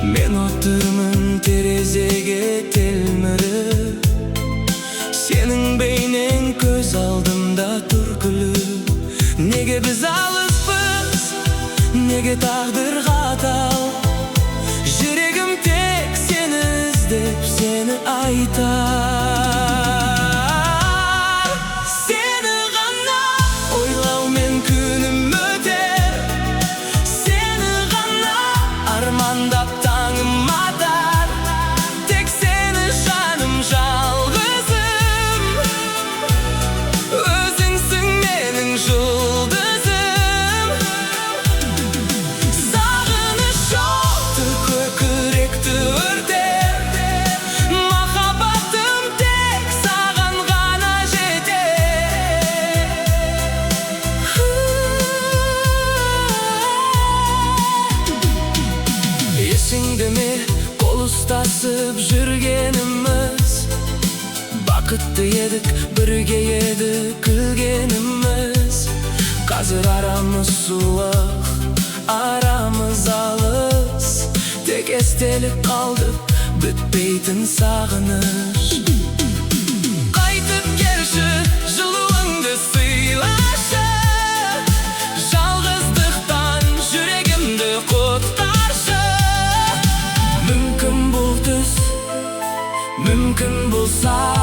Мен отырмын терезеге телміріп, сенің бейнең көз алдымда тұр күліп. Неге біз алыспыз, неге тағдыр қатал? Жүрегім тек сені іздеп, сені айтар. Сені ғана ойлаумен күнім өтер, сені ғана армандап таңым атар. Тек сені жаным жалғызым, өзіңсің менің жұлдызым. Сағыныш оты көкіректі өртер, махаббатым тек саған ғана жетер. Есіңде ме қол ұстасып жүргеніміз? Бақытты едік, бірге еді күлгеніміз. Қазір арамыз суық, арамыз алыс. Тек естелік қалды, бітпейтін сағыныш. Қайтып келші, жылуыңды сыйлашы, жалғыздықтан жүрегімді құтқаршы. Мүмкін бұл түс, мүмкін бұл сағыныш,